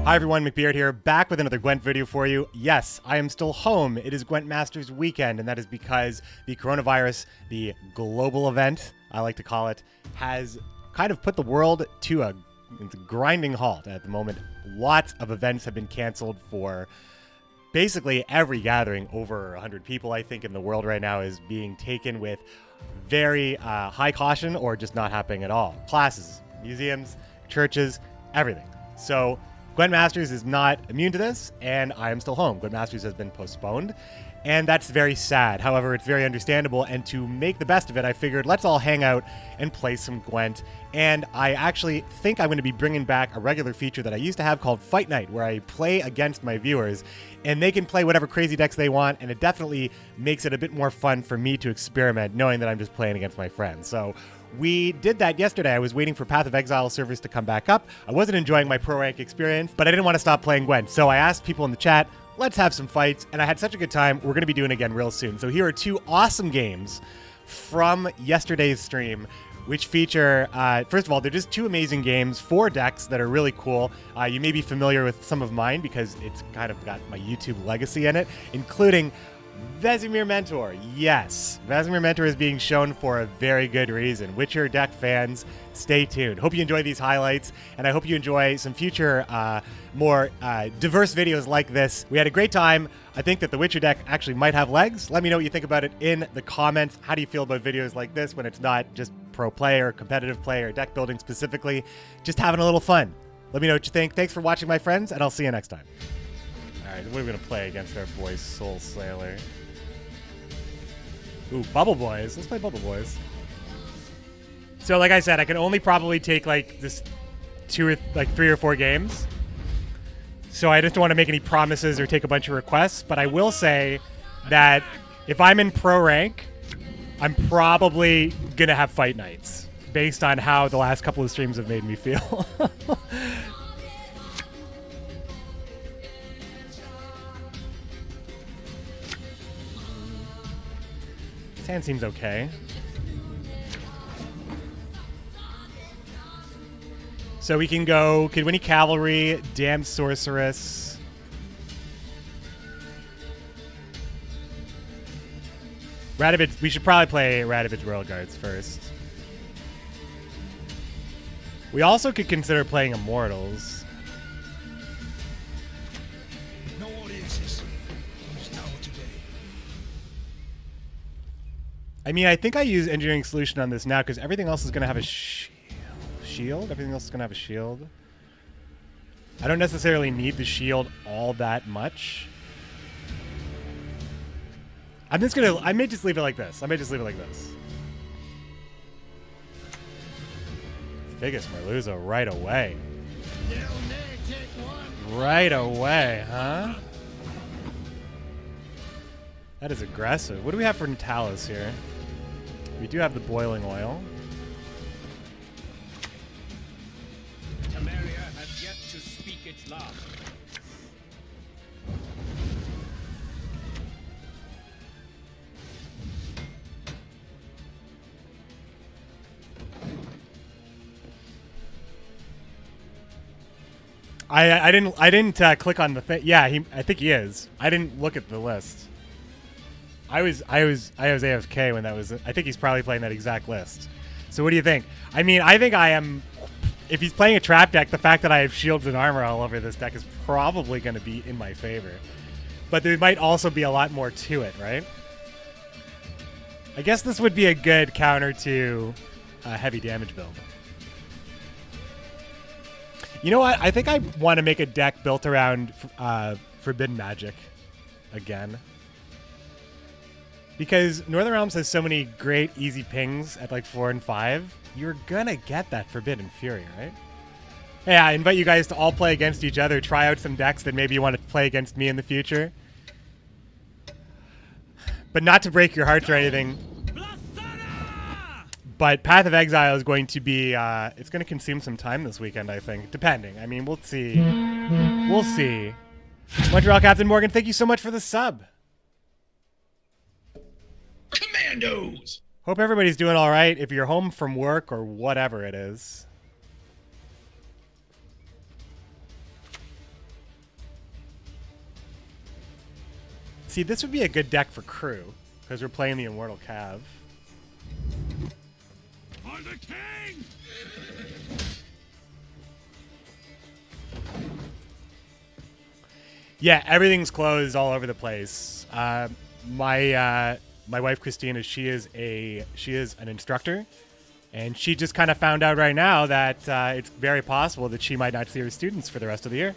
Hi everyone, McBeard here, back with another Gwent video for you. Yes, I am still home. It is Gwent Masters weekend, and that is because the coronavirus, the global event, I like to call it, has kind of put the world to a grinding halt at the moment. Lots of events have been canceled for basically every gathering. Over 100 people, I think, in the world right now is being taken with very high caution or just not happening at all. Classes, museums, churches, everything. So Gwent Masters is not immune to this, and I am still home. Gwent Masters has been postponed, and that's very sad. However, it's very understandable, and to make the best of it, I figured let's all hang out and play some Gwent. And I actually think I'm going to be bringing back a regular feature that I used to have called Fight Night, where I play against my viewers, and they can play whatever crazy decks they want, and it definitely makes it a bit more fun for me to experiment, knowing that I'm just playing against my friends. So we did that yesterday. I was waiting for Path of Exile servers to come back up. I wasn't enjoying my pro rank experience, but I didn't want to stop playing Gwent. So I asked people in the chat, let's have some fights, and I had such a good time. We're going to be doing it again real soon. So here are two awesome games from yesterday's stream, which feature, first of all, they're just two amazing games, 4 decks that are really cool. You may be familiar with some of mine because it's kind of got my YouTube legacy in it, including Vesemir Mentor. Yes, Vesemir Mentor is being shown for a very good reason. Witcher deck fans, stay tuned. Hope you enjoy these highlights, and I hope you enjoy some future more diverse videos like this. We had a great time. I think that the Witcher deck actually might have legs. Let me know what you think about it in the comments. How do you feel about videos like this when it's not just pro play or competitive play or deck building specifically? Just having a little fun. Let me know what you think. Thanks for watching, my friends, and I'll see you next time. All right, what are we going to play against our boy Soulslayer? Ooh, Bubble Boys. Let's play Bubble Boys. So, like I said, I can only probably take like this 3 or 4 games. So I just don't want to make any promises or take a bunch of requests. But I will say that if I'm in pro rank, I'm probably going to have fight nights based on how the last couple of streams have made me feel. Hand seems okay. So we can go Kidwinny Cavalry, Damned Sorceress. Radovid, we should probably play Radovid's Royal Guards first. We also could consider playing Immortals. I mean, I think I use Engineering Solution on this now because everything else is going to have a shield. Everything else is going to have a shield. I don't necessarily need the shield all that much. I may just leave it like this. Figus Merluzzo right away. Right away, huh? That is aggressive. What do we have for Natalis here? We do have the boiling oil. Temeria has yet to speak its last. I didn't click on the thing. Yeah, I think he is. I didn't look at the list. I was AFK when that was. I think he's probably playing that exact list. So what do you think? I mean, I think I am. If he's playing a trap deck, the fact that I have shields and armor all over this deck is probably going to be in my favor. But there might also be a lot more to it, right? I guess this would be a good counter to a heavy damage build. You know what? I think I want to make a deck built around Forbidden Magic again. Because Northern Realms has so many great easy pings at like 4 and 5. You're gonna get that Forbidden Fury, right? Yeah, I invite you guys to all play against each other. Try out some decks that maybe you want to play against me in the future. But not to break your hearts or anything. But Path of Exile is going to be, it's going to consume some time this weekend, I think. Depending. I mean, we'll see. We'll see. Montreal Captain Morgan, thank you so much for the sub. Commandos! Hope everybody's doing all right if you're home from work or whatever it is. See, this would be a good deck for crew, because we're playing the Immortal Cav. For the king! Yeah, everything's closed all over the place. My wife Christina, she is an instructor, and she just kind of found out right now that it's very possible that she might not see her students for the rest of the year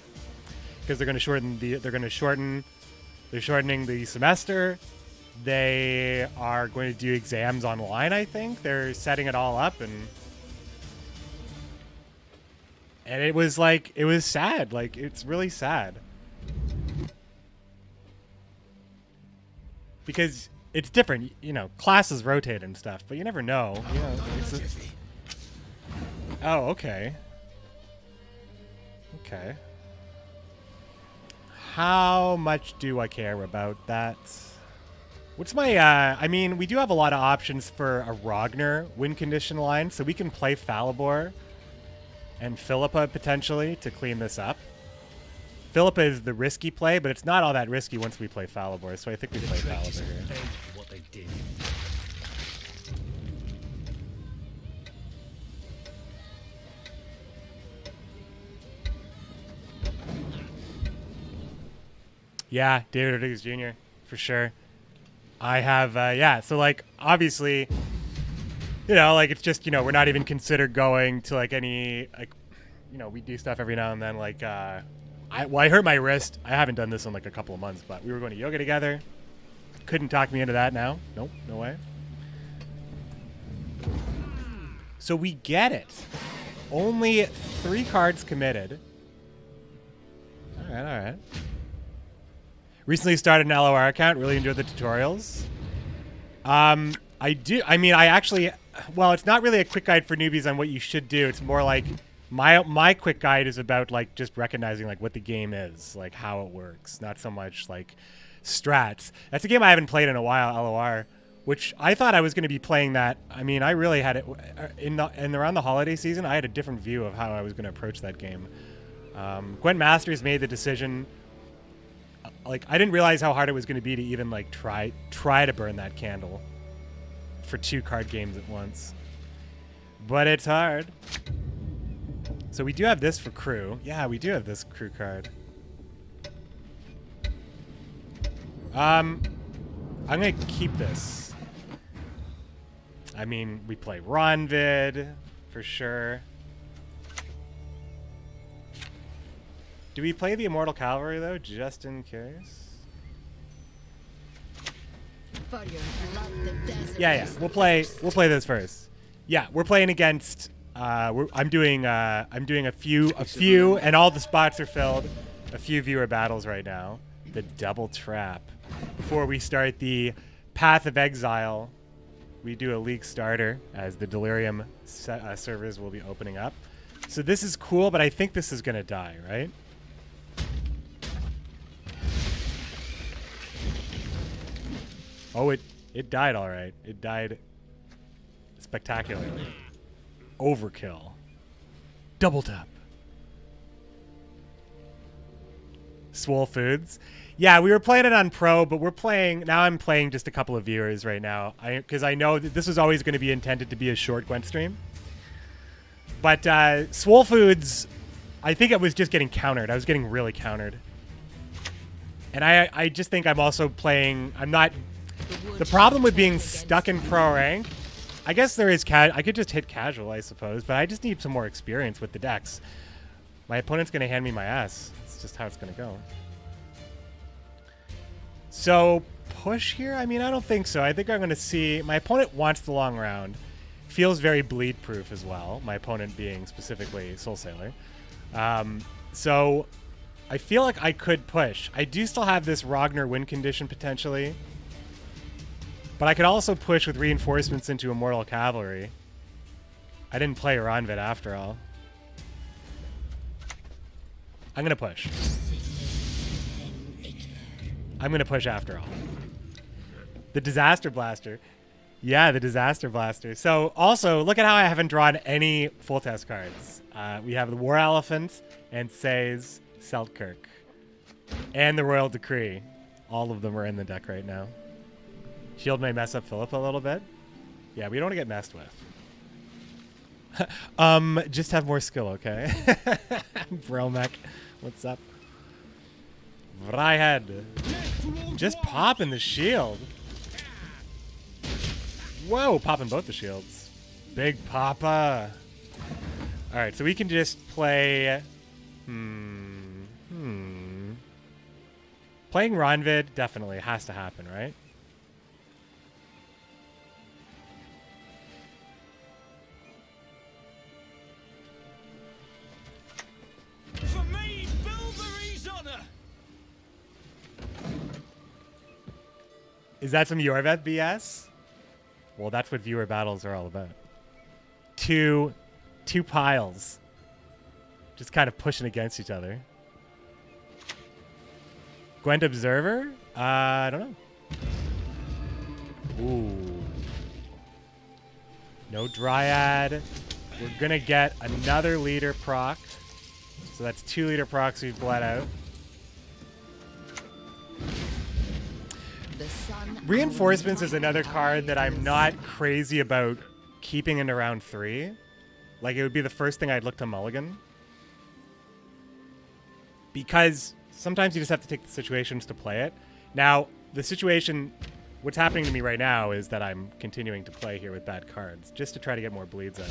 because they're shortening the semester. They are going to do exams online. I think they're setting it all up, and it was sad. Like, it's really sad. Because it's different, you know, classes rotate and stuff, but you never know. You know, oh, okay. Okay. How much do I care about that? What's my, I mean, we do have a lot of options for a Ragnar win condition line, so we can play Falibor and Philippa potentially to clean this up. Philippa is the risky play, but it's not all that risky once we play Falibor, so I think we play Falibor here. What they did. Yeah, David Rodriguez Jr., for sure. I have, yeah, so, like, obviously, you know, like, it's just, you know, we're not even considered going to, like, any, like, you know, we do stuff every now and then, like, I hurt my wrist. I haven't done this in like a couple of months, but we were going to yoga together. Couldn't talk me into that now. Nope, no way. So we get it. Only 3 cards committed. All right. Recently started an LOR account. Really enjoyed the tutorials. I do. I mean, I actually, well, it's not really a quick guide for newbies on what you should do. It's more like my quick guide is about like just recognizing like what the game is, like how it works, not so much like strats. That's a game I haven't played in a while, LOR, which I thought I was going to be playing that. I mean, I really had it around the holiday season. I had a different view of how I was going to approach that game. Gwent Masters made the decision. Like, I didn't realize how hard it was going to be to even like try to burn that candle for 2 card games at once. But it's hard. So we do have this for crew. Yeah, we do have this crew card. I'm gonna keep this. I mean, we play Ronvid for sure. Do we play the Immortal Cavalry though, just in case? Yeah. We'll play this first. Yeah, we're playing against. I'm doing a few, and all the spots are filled. A few viewer battles right now. The double trap. Before we start the Path of Exile, we do a league starter as the Delirium servers will be opening up. So this is cool, but I think this is gonna die, right? Oh, it died all right. It died spectacularly. Overkill. Double tap. Swole Foods. Yeah, we were playing it on Pro, but now I'm playing just a couple of viewers right now. Because I know that this was always going to be intended to be a short Gwent stream. But Swole Foods, I think it was just getting countered. I was getting really countered. And I just think I'm also playing, the problem with being stuck in Pro rank, I guess there is I could just hit casual, I suppose, but I just need some more experience with the decks. My opponent's going to hand me my ass. It's just how it's going to go. So, push here? I mean, I don't think so. I think I'm going to see... My opponent wants the long round. Feels very bleed-proof as well, my opponent being specifically Soulslayer. So, I feel like I could push. I do still have this Ragnar win condition, potentially. But I could also push with reinforcements into Immortal Cavalry. I didn't play Ronvid after all. I'm going to push. I'm going to push after all. The Disaster Blaster. Yeah, the Disaster Blaster. So, also, look at how I haven't drawn any full test cards. We have the War Elephant and Say's Seltkirk. And the Royal Decree. All of them are in the deck right now. Shield may mess up Philip a little bit. Yeah, we don't want to get messed with. Just have more skill, okay? Bromek, what's up? Vryhead. Just popping the shield. Whoa, popping both the shields. Big Papa. Alright, so we can just play... Playing Ronvid definitely has to happen, right? For me, Bilberry's honor. Is that some Yorvet BS? Well, that's what viewer battles are all about. Two piles. Just kind of pushing against each other. Gwent Observer? I don't know. Ooh. No Dryad. We're going to get another leader proc. So that's 2 leader procs we've bled out. Reinforcements is another card that I'm not crazy about keeping into round 3. Like, it would be the first thing I'd look to mulligan. Because sometimes you just have to take the situations to play it. Now, the situation, what's happening to me right now is that I'm continuing to play here with bad cards, just to try to get more bleeds out.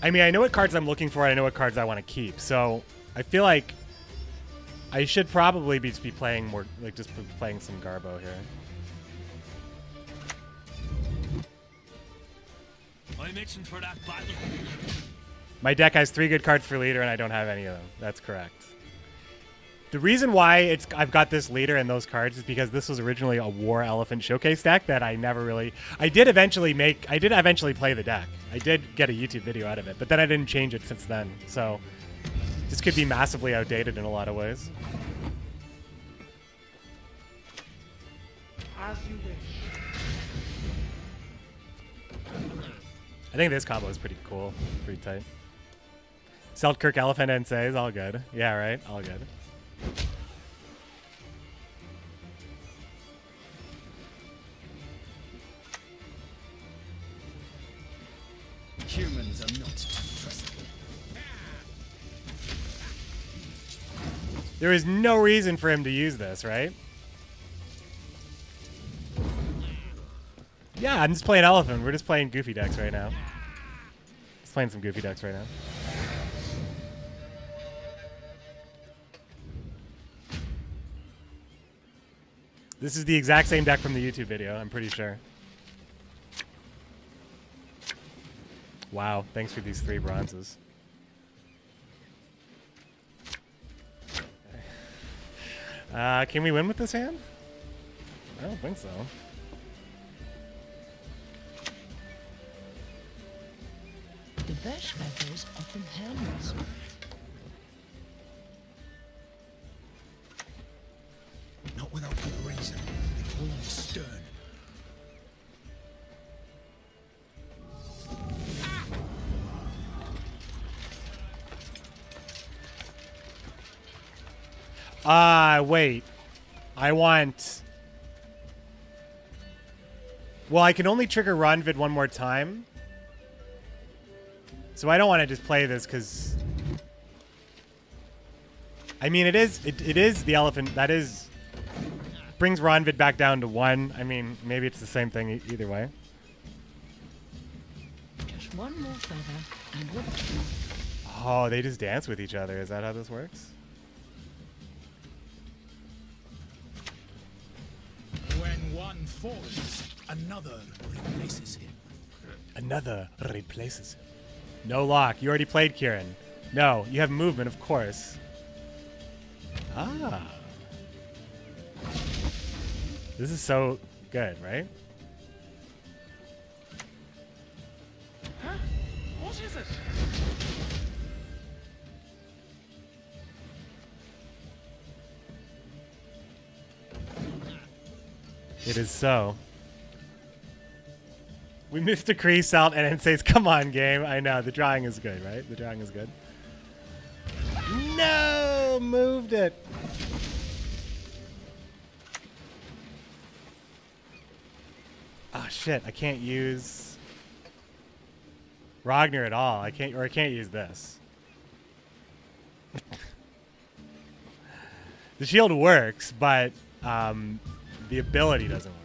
I mean, I know what cards I'm looking for, and I know what cards I want to keep, so I feel like I should probably be playing more, like just playing some Garbo here. I'm itching for that battle. My deck has 3 good cards for leader, and I don't have any of them. That's correct. The reason why I've got this leader and those cards is because this was originally a War Elephant Showcase deck that I never really... I did eventually play the deck. I did get a YouTube video out of it, but then I didn't change it since then. So this could be massively outdated in a lot of ways. As you wish. I think this combo is pretty cool. Pretty tight. Seltkirk Elephant and says all good. Yeah, right? All good. Humans are not trustable. There is no reason for him to use this, right? Yeah, I'm just playing Elephant. We're just playing goofy decks right now. Just playing some goofy decks right now. This is the exact same deck from the YouTube video, I'm pretty sure. Wow, thanks for these 3 bronzes. Can we win with this hand? I don't think so. The best feathers are from helmets. Not without good reason. They call him stern. Wait. I want... Well, I can only trigger Ronvid one more time. So I don't want to just play this because... I mean, it is the elephant. That is... Brings Ronvid back down to 1. I mean, maybe it's the same thing either way. Just one more feather and we're done. Oh, they just dance with each other. Is that how this works? When one falls, another replaces him. Another replaces him. No lock. You already played Kieran. No, you have movement, of course. Ah. This is so good, right? Huh? What is it? It is so. We missed a crease out and it says, come on, game. I know, the drawing is good, right? The drawing is good. Ooh. No, moved it. Oh shit, I can't use Ragnar at all. I can't use this. The shield works, but the ability doesn't work.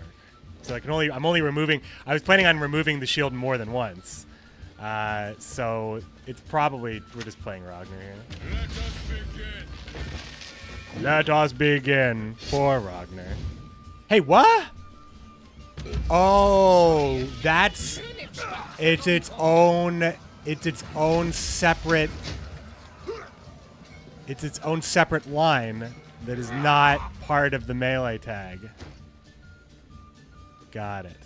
So I'm only removing. I was planning on removing the shield more than once. So it's probably we're just playing Ragnar here. Let us begin for Ragnar. Hey, what? Oh, it's its own separate line that is not part of the melee tag. Got it.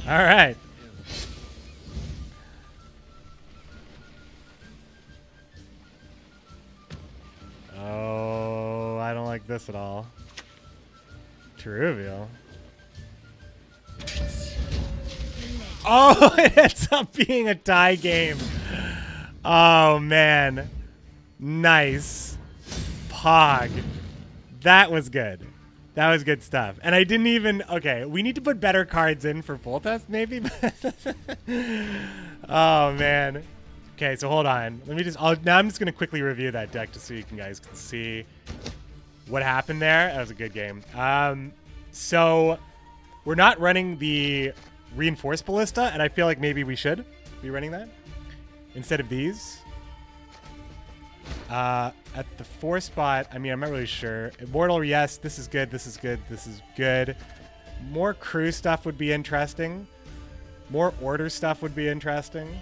All right. Oh, I don't like this at all. Trivial. Oh, it ends up being a tie game. Oh, man. Nice. Pog. That was good. That was good stuff. And I didn't even... Okay, we need to put better cards in for full test, maybe? Oh, man. Okay, so hold on. Let me just... now I'm just going to quickly review that deck just so you guys can see what happened there. That was a good game. So we're not running the Reinforced Ballista, and I feel like maybe we should be running that instead of these. At the 4 spot, I mean, I'm not really sure. Immortal, yes, this is good, this is good, this is good. More crew stuff would be interesting. More order stuff would be interesting.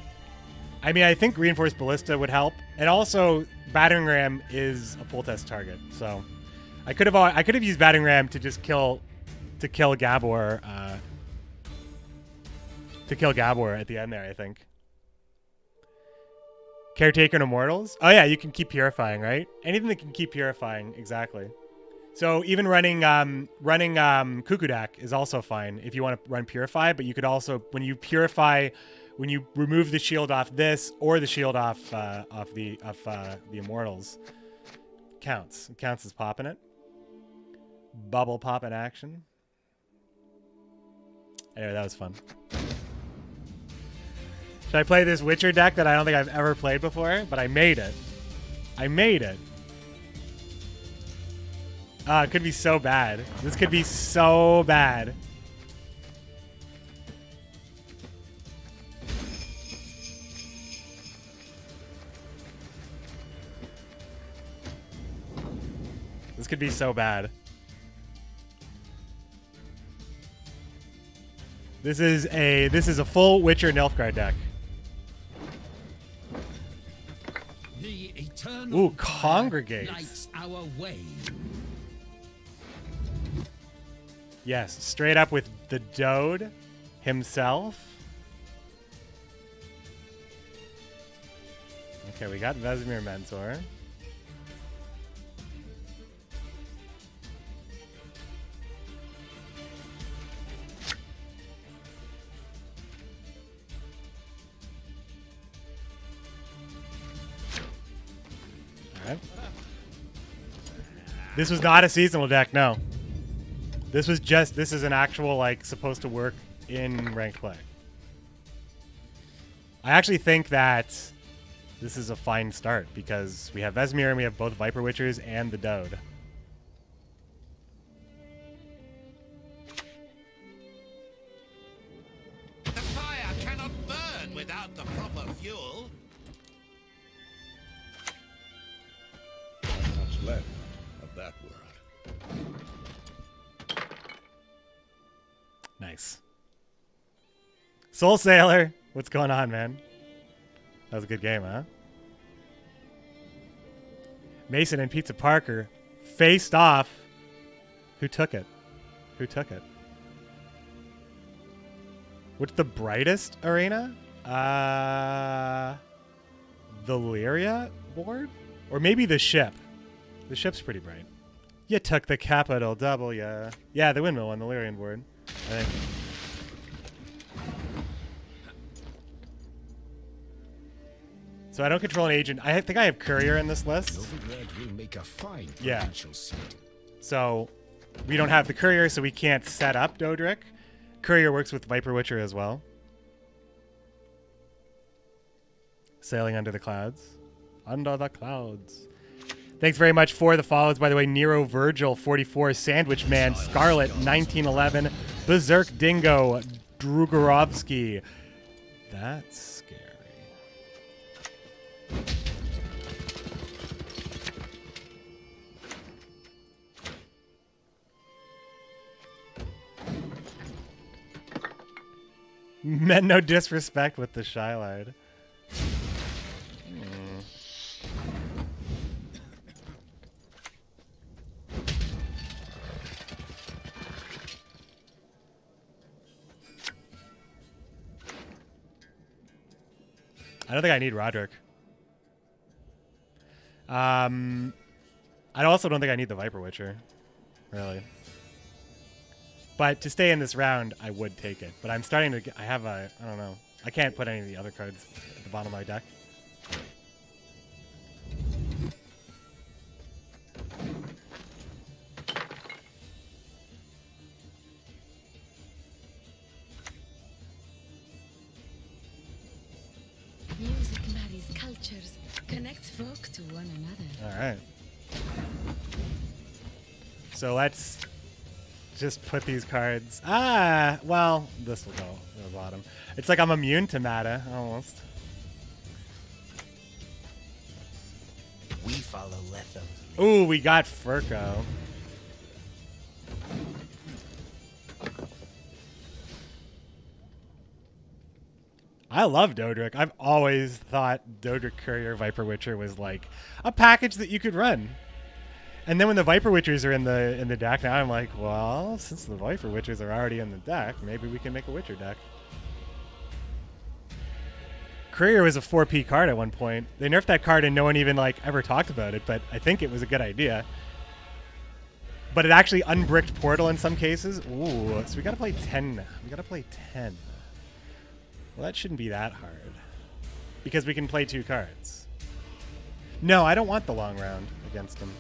I mean, I think Reinforced Ballista would help. And also, Battering Ram is a full test target, so I could have used Battering Ram to just kill Gabor at the end there, I think. Caretaker and Immortals? Oh yeah, you can keep purifying, right? Anything that can keep purifying, exactly. So even running Kukudak is also fine if you want to run Purify, but you could also, when you purify, when you remove the shield off this or the shield off the Immortals, counts. It counts as popping it. Bubble pop in action. Anyway, that was fun. Should I play this Witcher deck that I don't think I've ever played before? But I made it. I made it. It could be so bad. This could be so bad. This could be so bad. This is a full Witcher Nilfgaard deck. Ooh, Congregate. Our way. Yes, straight up with the Dode himself. Okay, we got Vesemir Mentor. This was not a seasonal deck, no. This is an actual, like, supposed to work in ranked play. I actually think that this is a fine start because we have Vesemir and we have both Viper Witchers and the Dode. The fire cannot burn without the proper fuel. What's left of that world? Nice. Soulslayer, what's going on, man? That was a good game, huh? Mason and Pizza Parker faced off. Who took it? Who took it? What's the brightest arena? the Lyria board? Or maybe the ship. The ship's pretty bright. You took the capital W. Yeah, the windmill on the Lyrian board. I think. So I don't control an agent. I think I have courier in this list. Nilfgaard will make a fine Yeah. provincial seat. So we don't have the courier, so we can't set up Dodric. Courier works with Viper Witcher as well. Sailing under the clouds. Under the clouds. Thanks very much for the follows. By the way, Nero Virgil, 44, Sandwich Man, Scarlet, 1911, Berserk Dingo, Drugorovsky. That's scary. Meant no disrespect with the Shylide. I don't think I need Roderick. I also don't think I need the Viper Witcher, really. But to stay in this round, I would take it. But I'm starting to get, I have a, I don't know. I can't put any of the other cards at the bottom of my deck. Music marries cultures, connects folk to one another. All right. So let's just put these cards. Well, this will go to the bottom. It's like I'm immune to mana, almost. We follow Letham's lead. Ooh, we got Furco. I love Dodric. I've always thought Dodric Courier Viper Witcher was like a package that you could run. And then when the Viper Witchers are in the deck, now I'm like, well, since the Viper Witchers are already in the deck, maybe we can make a Witcher deck. Courier was a 4P card at one point. They nerfed that card and no one even like ever talked about it, but I think it was a good idea. But it actually unbricked Portal in some cases. Ooh, so we gotta play 10. We gotta play 10. Well, that shouldn't be that hard. Because we can play 2 cards. No, I don't want the long round against him.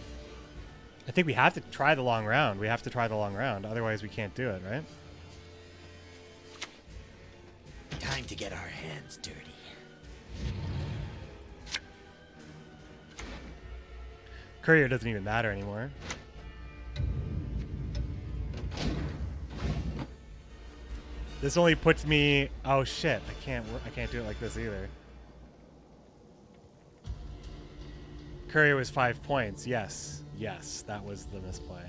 I think we have to try the long round. We have to try the long round. Otherwise, we can't do it, right? Time to get our hands dirty. Courier doesn't even matter anymore. This only puts me... Oh, shit. I can't do it like this either. Courier was 5 points. Yes. Yes, that was the misplay.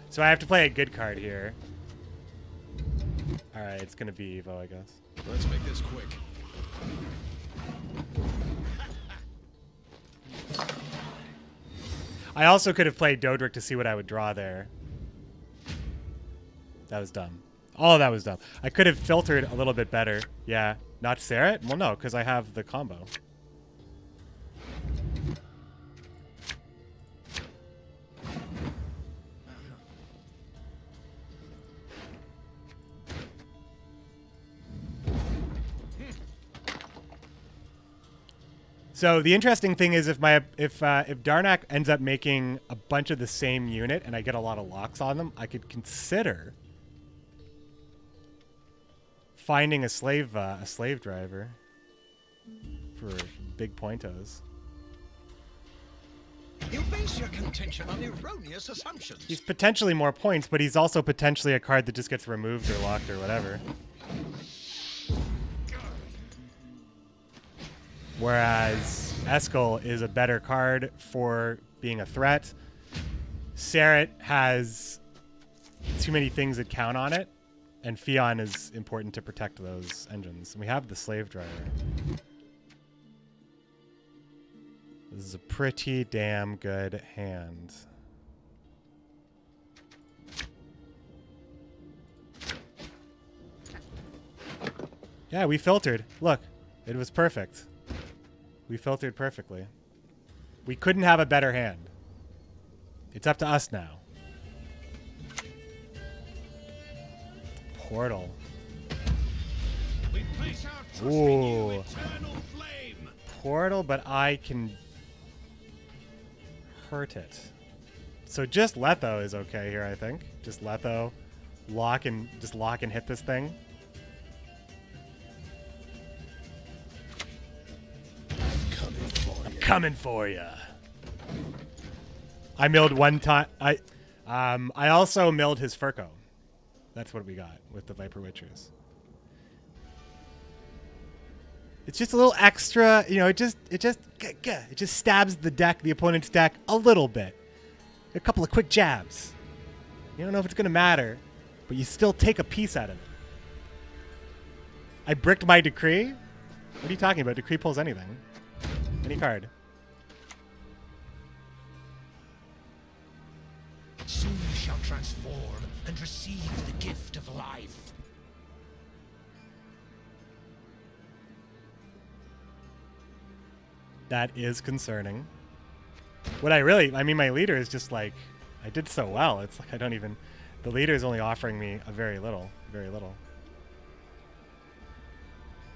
So I have to play a good card here. All right, it's going to be Evo, I guess. Let's make this quick. I also could have played Dodric to see what I would draw there. That was dumb. All of that was dumb. I could have filtered a little bit better. Yeah. Not Sarah? Well, no, because I have the combo. So the interesting thing is if Darnak ends up making a bunch of the same unit and I get a lot of locks on them, I could consider finding a slave driver for big pointos. You base your contention on erroneous assumptions. He's potentially more points, but he's also potentially a card that just gets removed or locked or whatever. Whereas Eskel is a better card for being a threat. Sarret has too many things that count on it, and Fion is important to protect those engines. And we have the slave driver. This is a pretty damn good hand. Yeah, we filtered. Look, it was perfect. We filtered perfectly. We couldn't have a better hand. It's up to us now. Portal. We place our trust in Ooh. you, eternal flame. Portal, but I can hurt it. So just Letho is okay here, I think. Just Letho, lock and hit this thing. I'm coming for you. I milled one time. I also milled his Furco. That's what we got with the Viper Witchers. It's just a little extra, you know. It just stabs the opponent's deck a little bit. A couple of quick jabs. You don't know if it's gonna matter, but you still take a piece out of it. I bricked my Decree. What are you talking about? Decree pulls anything, any card. Soon you shall transform and receive the gift of life. That is concerning. I mean, my leader is just like, I did so well. It's like I don't even, the leader is only offering me a very little.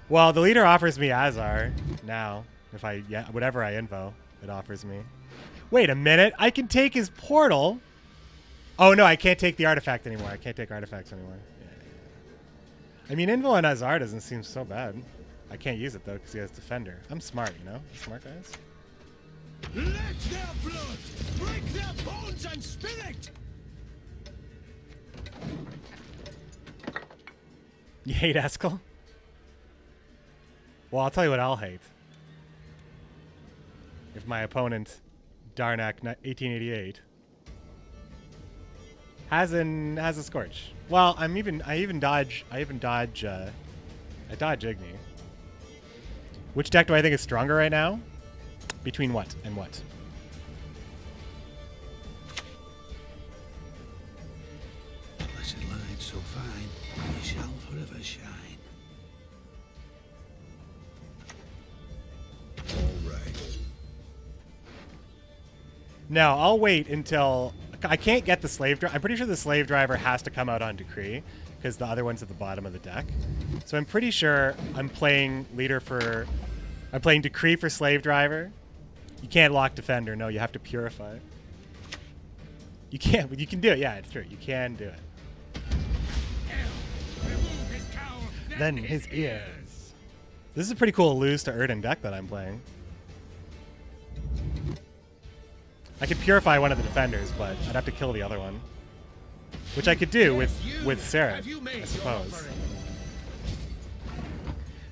Well, the leader offers me Azar now. If whatever I invo, it offers me. Wait a minute, I can take his portal. Oh no, I can't take the artifact anymore. I can't take artifacts anymore. Yeah. I mean, invo on Azar doesn't seem so bad. I can't use it though because he has Defender. I'm smart, you know? Smart guys. Let their blood break their bones and spirit. You hate Eskel? Well, I'll tell you what I'll hate. If my opponent, Darnak 1888, has a Scorch. Well, I dodge Igni. Which deck do I think is stronger right now? Between what and what? Blessed light so fine, ye shall forever shine. All right. No, I'll wait until I can't get the slave driver. I'm pretty sure the slave driver has to come out on Decree because the other one's at the bottom of the deck. So I'm pretty sure I'm playing I'm playing Decree for slave driver. You can't lock Defender. No, you have to Purify. You can't, but you can do it. Yeah, it's true. You can do it. Remove his cowl, Then his ears. This is a pretty cool lose to Erden deck that I'm playing. I could Purify one of the defenders, but I'd have to kill the other one. Which I could do with Seraph, I suppose.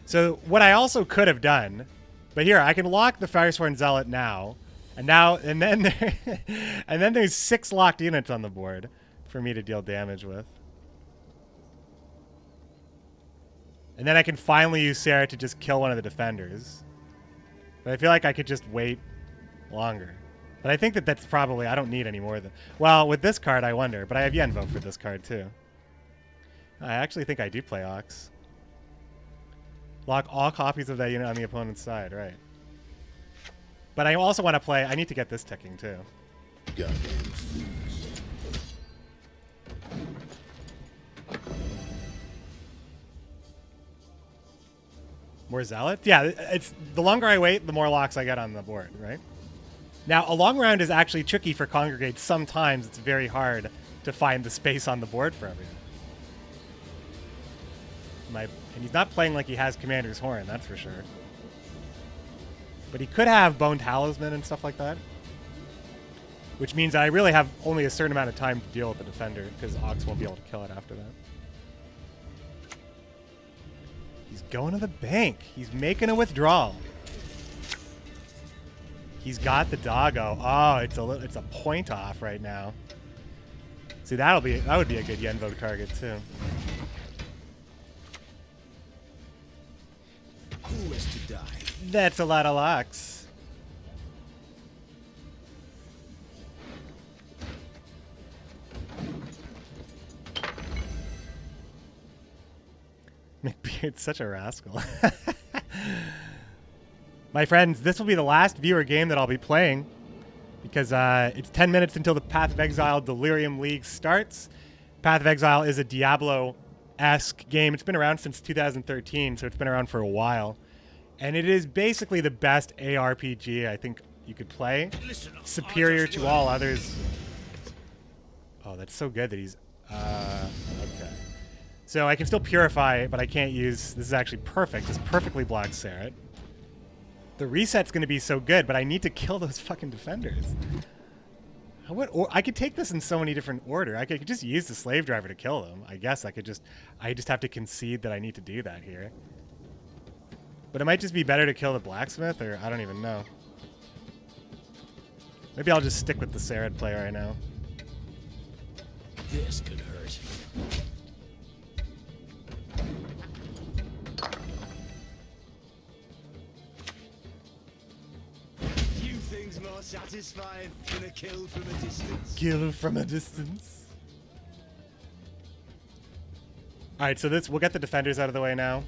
So what I also could have done, but here I can lock the Firesworn Zealot now, and then and then there's 6 locked units on the board for me to deal damage with. And then I can finally use Sarah to just kill one of the defenders. But I feel like I could just wait longer. But I think that's probably, I don't need any more than... Well, with this card, I wonder. But I have Yenvo for this card, too. I actually think I do play Ox. Lock all copies of that unit on the opponent's side, right. But I also want to play... I need to get this ticking, too. Goddamn fools. More Zealots? Yeah, it's the longer I wait, the more locks I get on the board, right? Now, a long round is actually tricky for Congregate. Sometimes it's very hard to find the space on the board for everything. And he's not playing like he has Commander's Horn, that's for sure. But he could have Bone Talisman and stuff like that. Which means that I really have only a certain amount of time to deal with the Defender, because Ox won't be able to kill it after that. He's going to the bank. He's making a withdrawal. He's got the doggo. Oh, it's a point off right now. See, that would be a good Yenvo target too. Who is to die? That's a lot of locks. McBeard's such a rascal. My friends, this will be the last viewer game that I'll be playing because it's 10 minutes until the Path of Exile Delirium League starts. Path of Exile is a Diablo-esque game. It's been around since 2013, so it's been around for a while. And it is basically the best ARPG I think you could play. Superior to all others. Oh, that's so good that he's... okay. So I can still purify, but I can't use... This is actually perfect. This perfectly blocks Sarret. The reset's going to be so good, but I need to kill those fucking defenders. I could take this in so many different order. I could just use the slave driver to kill them. I guess I just have to concede that I need to do that here. But it might just be better to kill the blacksmith, or I don't even know. Maybe I'll just stick with the Sarret play right now. This could hurt. Few things more satisfying than a kill from a distance. Kill from a distance. All right, so we'll get the defenders out of the way now.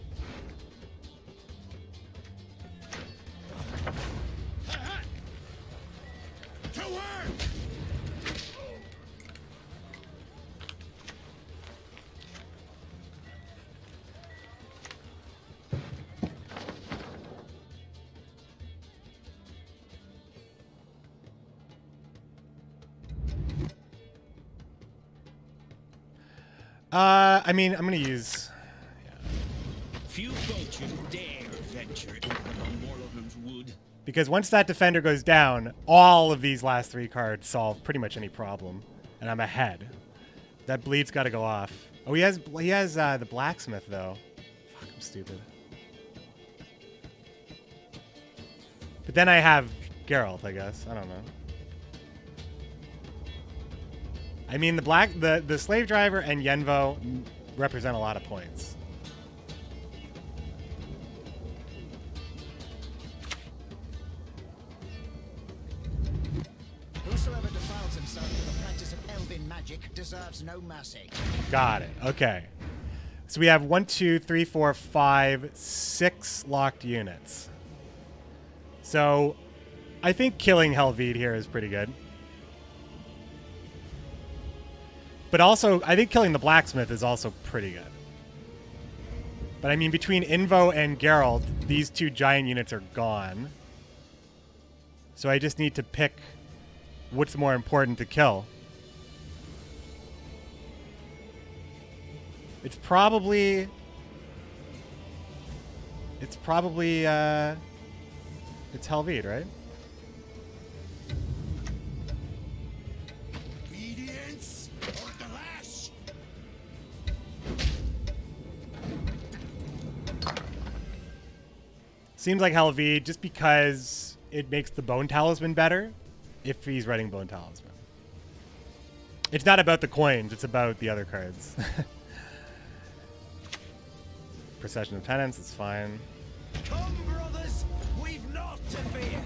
I mean, I'm gonna use. Few vultures dare venture into the Morlogham's wood. Because once that defender goes down, all of these last 3 cards solve pretty much any problem, and I'm ahead. That bleed's got to go off. Oh, he has the blacksmith though. Fuck, I'm stupid. But then I have Geralt, I guess. I don't know. I mean, the slave driver and Yenvo represent a lot of points. Whosoever defiles himself with the practice of elven magic deserves no mercy. Got it. Okay. So we have 1, 2, 3, 4, 5, 6 locked units. So I think killing Helvide here is pretty good. But also, I think killing the blacksmith is also pretty good. But I mean, between Invo and Geralt, these 2 giant units are gone. So I just need to pick what's more important to kill. It's probably it's Helvide, right? Obedience or the lash. Seems like Helvide, just because it makes the Bone Talisman better if he's running Bone Talisman. It's not about the coins, it's about the other cards. Procession of Penance, it's fine. Come, brothers, we've naught to fear.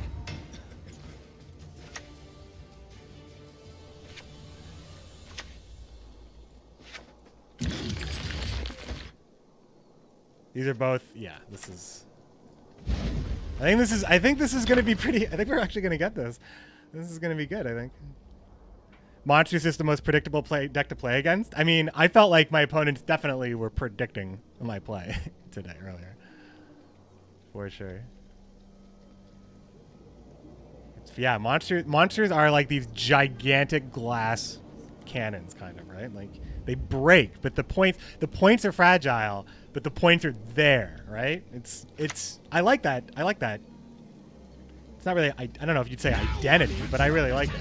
These are both, yeah, this is... I think this is going to be pretty... I think we're actually going to get this. This is going to be good, I think. Monsters is the most predictable deck to play against. I mean, I felt like my opponents definitely were predicting my play today, earlier. For sure. Yeah, monsters are like these gigantic glass cannons, kind of, right? Like, they break, but the points are fragile, but the points are there, right? I like that. I like that. It's not really, I don't know if you'd say identity, but I really like it.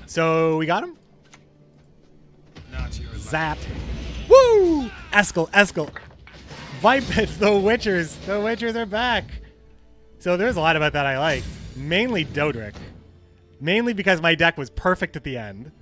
So we got him. Zap. Woo! Eskel. Vipet, the Witchers are back. So there's a lot about that I liked. Mainly Dodric. Mainly because my deck was perfect at the end.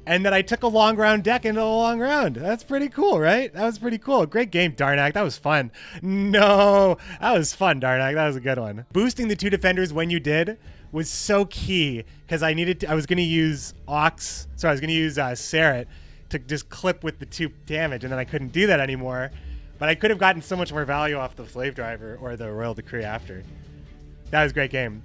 And that I took a long round deck into a long round. That's pretty cool, right? That was pretty cool. Great game, Darnak. That was fun. No, that was fun, Darnak. That was a good one. Boosting the 2 defenders when you did was so key because I was going to use Sarret to just clip with the 2 damage, and then I couldn't do that anymore. But I could have gotten so much more value off the slave driver or the royal decree after. That was a great game.